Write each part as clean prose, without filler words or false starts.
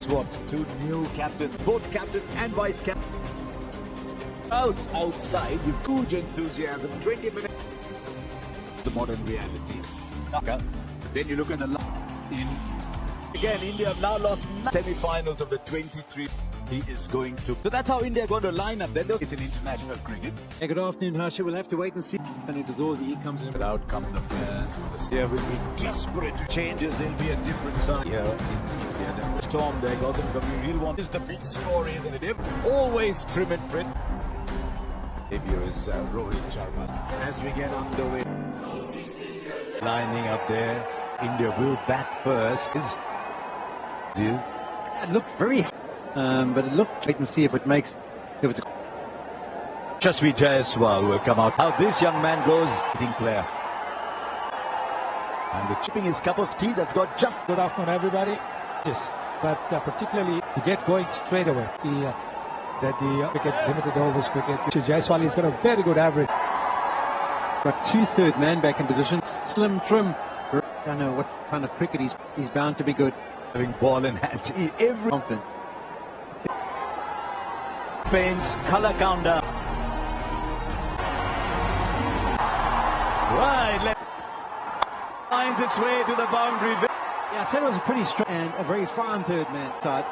What? Two new captains, both captain and vice captain. Outside, with huge enthusiasm, 20 minutes. The modern reality. Then you look at the in again, India have now lost semi-finals of the 23. He is going to. So that's how India are going to line up. Then it's in international cricket. Hey, good afternoon, Harsha. We'll have to wait and see. And it is Desi, he comes in. But out come the players. India will be desperate to changes. There'll be a different side here in India. The storm there, Gautam Gambhir. He'll want. This is the big story, isn't it? Always trim and fit. Debut is Rohit Sharma. As we get underway, lining up there, India will bat first. It looked very, but it looked. Wait and see if it makes. If it's. Yashasvi Jaiswal will come out. How this young man goes, team player. And the chipping his cup of tea. That's got just. Good afternoon, everybody. Yes, but particularly to get going straight away. The cricket, limited overs cricket. Jaiswal has got a very good average. Got 2/3 man back in position. Slim, trim. I don't know what kind of cricket he's bound to be good. Having ball in hand. Every confident. Paints, colour counter. Right, finds its way to the boundary. Yeah, I said it was a pretty strong and a very fine third man side.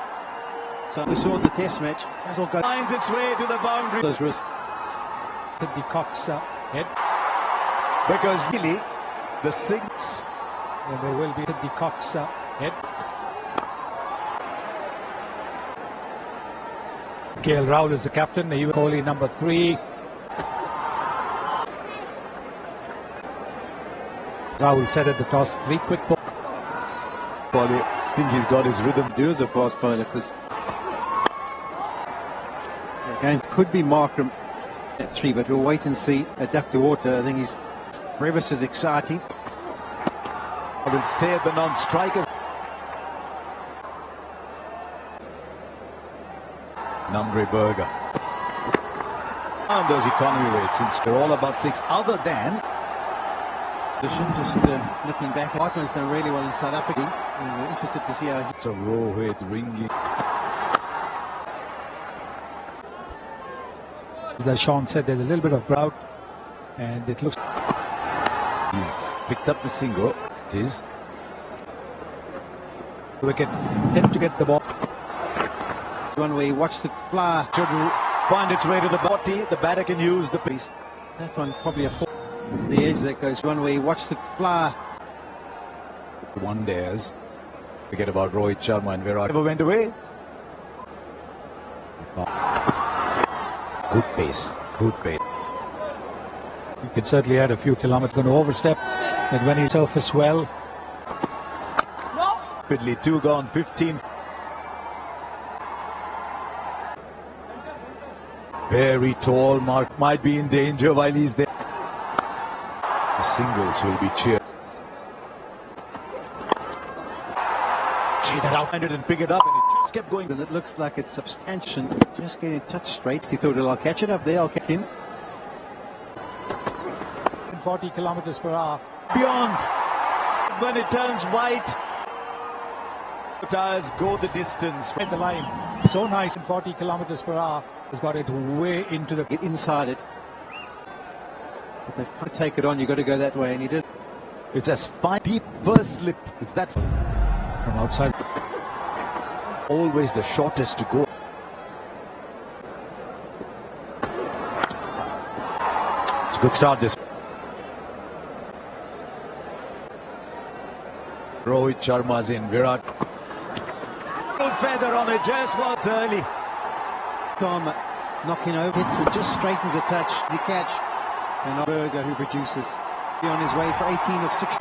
So we saw in the test match. That's all good. Finds its way to the boundary. Those risks. The Cox head. Because really, the six. And there will be the Cox head. KL Rahul is the captain. Kohli number 3. Rahul said at the toss, 3 quick balls. I think he's got his rhythm. Do as a fast bowler because again could be Markram at 3, but we'll wait and see. A duck to water. I think he's Brevis is exciting. I will stay at the non-strikers. Namre Berger. And those economy rates, since they're all above 6, other than just nipping back. Whiteman's done really well in South Africa. And we're interested to see how it's a Rohit Ringy. As Sean said, there's a little bit of drought, and it looks. He's picked up the single. It is. Wicket tend to get the ball. One where he watched it fly. Should find its way to the body. The batter can use the piece. That one probably a 4. The edge that goes one way he watched it fly. One dares. Forget about Rohit Sharma and Virat. Never went away. Good pace. Good pace. You can certainly add a few kilometers. Going to overstep. And when he surfaces well. Rapidly 2 gone, 15. Very tall mark. Might be in danger while he's there. The singles will be cheered. Gee, that outhanded and pick it up, and it just kept going. And it looks like it's substantial. Just getting touched straight. He thought, I'll catch it up there, I'll kick in. 40 kilometers per hour. Beyond. When it turns white, the tires go the distance. At the line. So nice. 40 kilometers per hour. Has got it way into the. Get inside it. But they've got to take it on. You've got to go that way, and he did. It's as fine, deep first slip. It's that from outside. Always the shortest to go. It's a good start this. Rohit Sharma's in. Virat. Feather on it. Jaiswal's early. Tom knocking over hits and just straightens a touch. The catch. And Berger who produces. Be on his way for 18 of 16.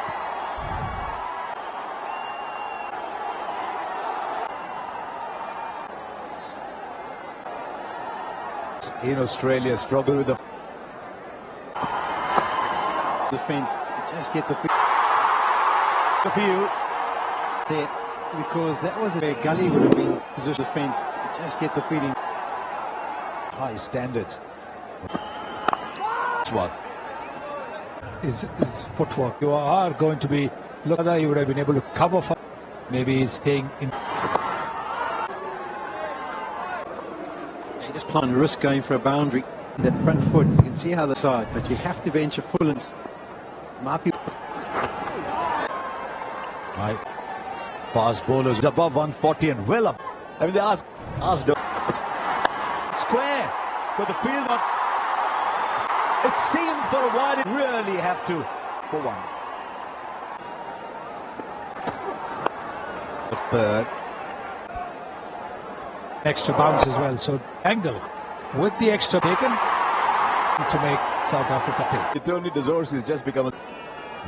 In Australia, struggle with the defense. Just get the feel there, because that was a gully would have been position defense. Just get the feeling. High standards. What is footwork. You are going to be. Look, you would have been able to cover for. Maybe he's staying in. You just plan risk going for a boundary. That front foot, you can see how the side, but you have to venture full and might be. My fast bowlers above 140 and well up. I mean, they asked square, but the field not. It seemed for a while it really have to for one. The third. Extra bounce as well. So angle with the extra taken to make South Africa pay. It only deserves is just become a.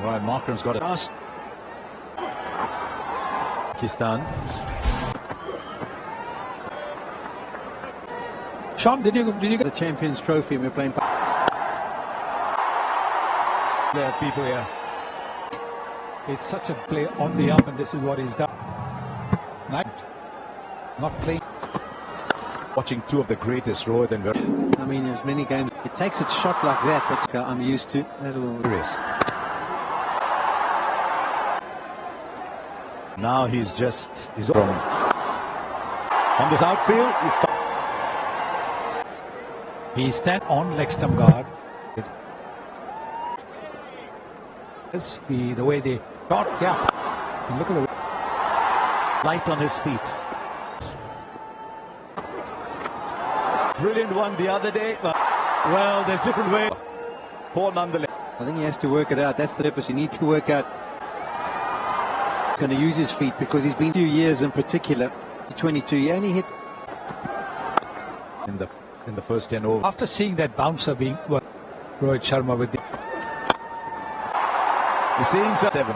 Right, Markram's got a pass. Pakistan. Sean, did you The Champions Trophy and we're playing. There are people here. It's such a play on the up, and this is what he's done. Not playing. Watching two of the greatest road and very. I mean, there's many games. It takes its shot like that I'm used to. Serious. Now he's from on this outfield. He's stand on leg stump guard. The way they got gap. And look at the Light on his feet. Brilliant one the other day. Well, there's different ways. Poor nonetheless. I think he has to work it out. That's the purpose. You need to work out. He's going to use his feet because he's been a few years in particular. 22. He only hit in the first 10 overs. After seeing that bouncer being Rohit Sharma with the. He's seeing 7.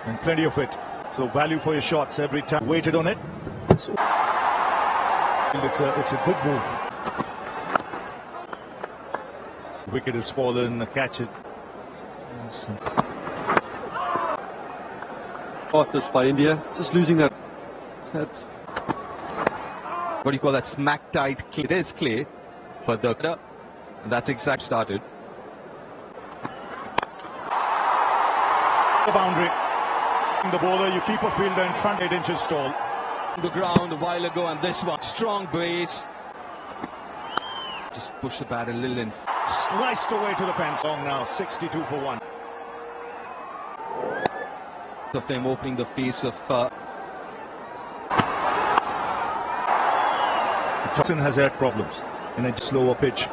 And plenty of it. So value for your shots every time. Waited on it. So it's a good move. Wicket has fallen. Catch it. This by India, just losing that. What do you call that? Smack tight. It is clay, but that's exact started. The boundary. The bowler, you keep a fielder in front 8 inches tall. The ground a while ago, and this one strong base. Just push the bat a little in. Sliced away to the fence. Long now, 62 for 1. Of him opening the face of. Hussain has had problems in a slower pitch.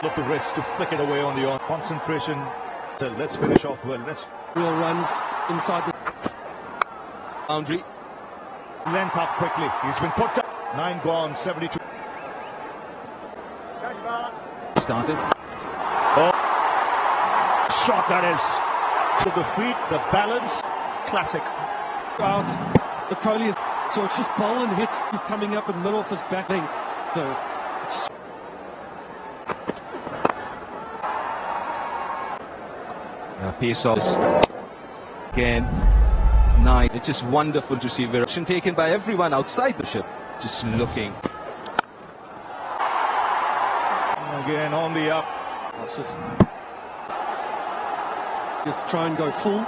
Of the wrist to flick it away on the on. Concentration. So let's finish off well. Let's Real runs inside the boundary. length up quickly. He's been put down. 9 gone, 72. Started. Oh, shot that is. To the feet, the balance. Classic. out. The Kohli is so it's just bowl and hit. He's coming up in the middle of his back length. So Pace offs again. 9. It's just wonderful to see direction taken by everyone outside the ship. Just looking. Again on the up. it's just try and go full.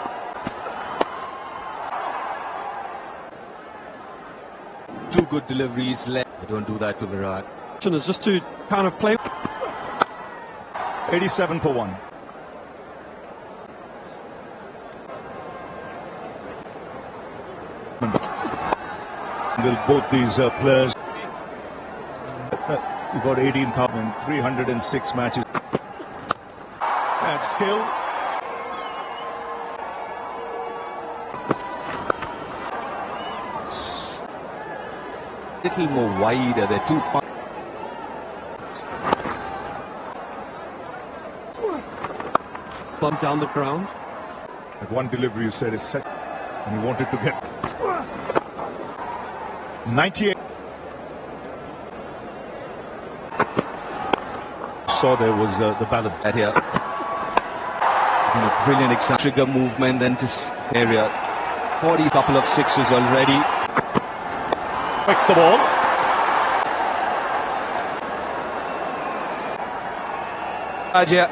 Two good deliveries left. I don't do that to Virat. Is just to kind of play. 87 for 1. Will both these players. You've got 18,306 matches. That's skill. Little more wider. They're too far. Bump down the ground. At one delivery you said is set, and he wanted to get 98. Saw there was the balance. Right here. Brilliant example. Trigger movement, then this area. 40 couple of sixes already. Picks the ball. Ajay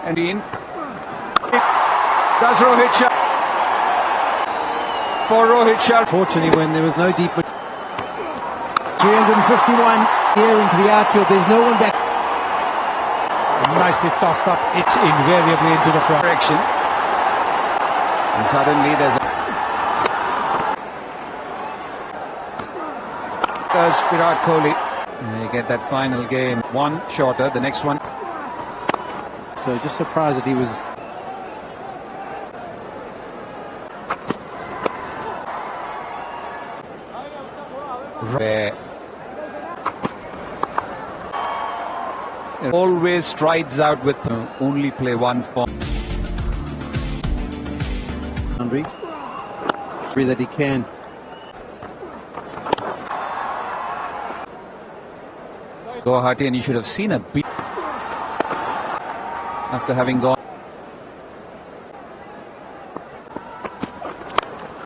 and in. Does Rohit Sharma. For Rohit Sharma. Fortunately, when there was no deep... 351 here into the outfield. There's no one back. Nicely tossed up. It's invariably into the Direction. And suddenly there's Virat Kohli. They get that final game one shorter, the next one. So just surprised that he was... Where always strides out with only play one form. Boundary that he can. Guwahati, and you should have seen a beat after having gone.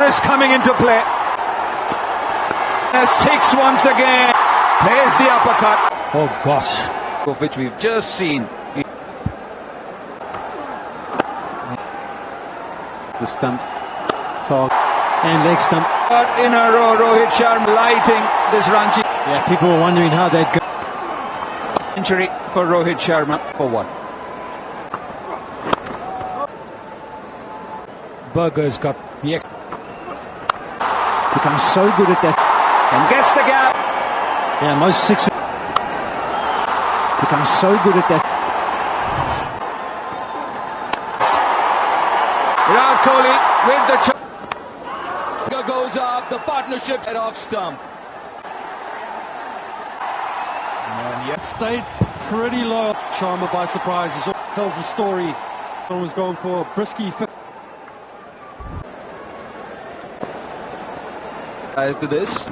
Is coming into play. Six once again. There's the uppercut. Oh gosh. Of which we've just seen. The stumps, talk, and leg stump. But in a row, Rohit Sharma lighting this Ranchi. Yeah, people were wondering how they'd go. Century for Rohit Sharma for one. Berger's got the... Becomes so good at that. And gets the gap. Yeah, most sixes. Becomes so good at that. Virat Kohli with the Goes up, the partnership head off stump. And yet stayed pretty low. Sharma by surprise. He tells the story. Someone was going for a brisky. To this.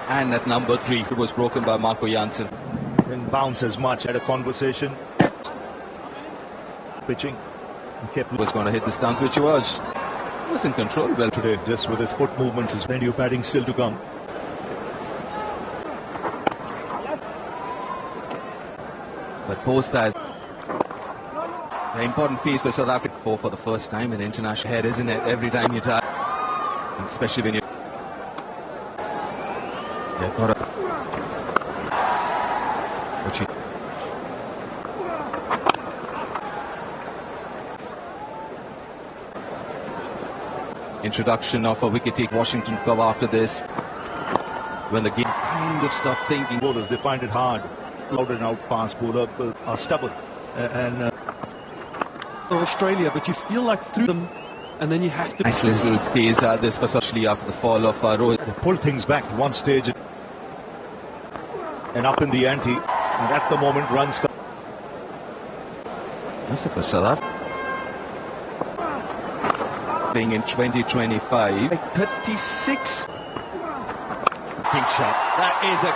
And at number 3, it was broken by Marco Jansen. Didn't bounce as much. Had a conversation. Pitching. Kept Was going to hit the stumps, which he was in control well today. Just with his foot movements, his plenty of batting still to come. But post that, the important phase for South Africa for the first time in international head, isn't it? Every time you try, especially when you. They've got a. Which introduction of a wicket take. Washington cover after this. When the game kind of stopped thinking. Bowlers, they find it hard. Out and out fast bowler are stubborn. Australia, but you feel like through them, and then you have to. Nice little phase this, especially after the fall of Rohit. They pulled things back at one stage. And up in the ante. And at the moment, runs come. That's the first South Africa. Playing in 2025. Like 36. Big shot. That is a.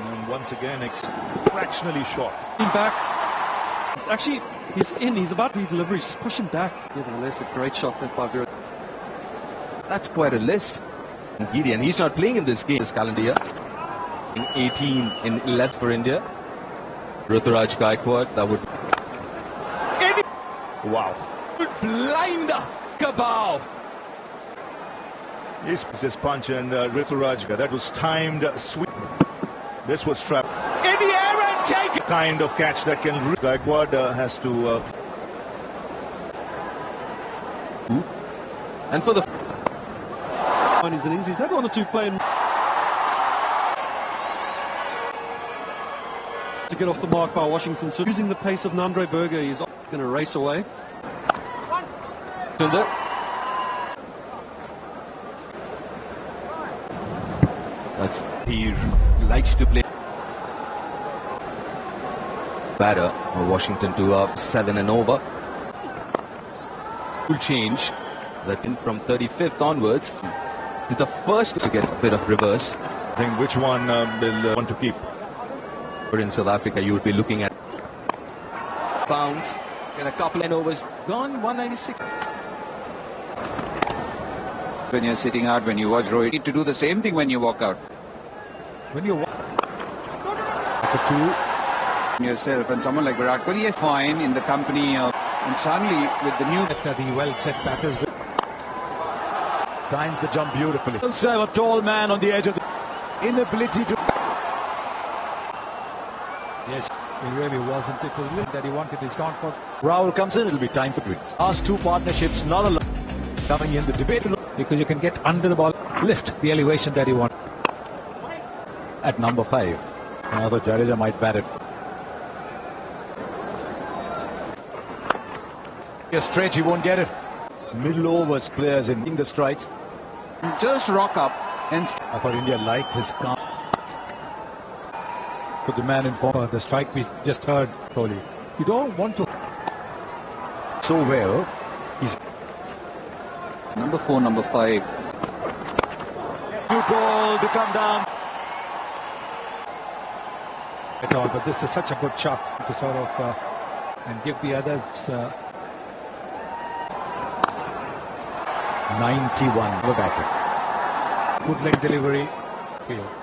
And once again, it's fractionally short. Back. He's in. He's about to re-deliver. He's just pushing back. Nevertheless, a great shot that by Virat. That's quite a list. Gideon, he's not playing in this game this calendar year. In 18 in 11th for India. Ruturaj Gaikwad, that would. Wow. Blinder Kabao. This punch and Ruturaj, that was timed sweep. This was trapped. In the air and take it. Kind of catch that can. Gaikwad has to. And for the. On his innings, he's had one or two playing to get off the mark by Washington. So using the pace of Nandre Berger, he's going to race away. He likes to play batter. Washington 2 up, 7 and over. Will change that from 35th onwards. It's the first to get a bit of reverse. I think which one they'll want to keep. But in South Africa, you would be looking at bounce and a couple of overs gone. 196. when you're sitting out, when you watch Rohit, you need to do the same thing when you walk out. When you walk Yourself, and someone like Virat Kohli is fine in the company of And suddenly, with the new The well-set batters. Times the jump beautifully. Also have a tall man on the edge of the inability to. Yes, it really wasn't. It was that he wanted. He's gone for. Rahul comes in, it'll be time for drinks. Last two partnerships, not a lot coming in the debate. Because you can get under the ball, lift the elevation that you want. At number 5. I thought Jadeja might bat it. A stretch, he won't get it. Middle overs players in the strikes. just rock up and. I thought India liked his calm. Put the man in form. The strike we just heard, Kohli. You don't want to. So well. He's Number 4, number 5. too tall to come down. At all, but this is such a good shot to sort of and give the others 91 for the batter. good leg delivery. Field.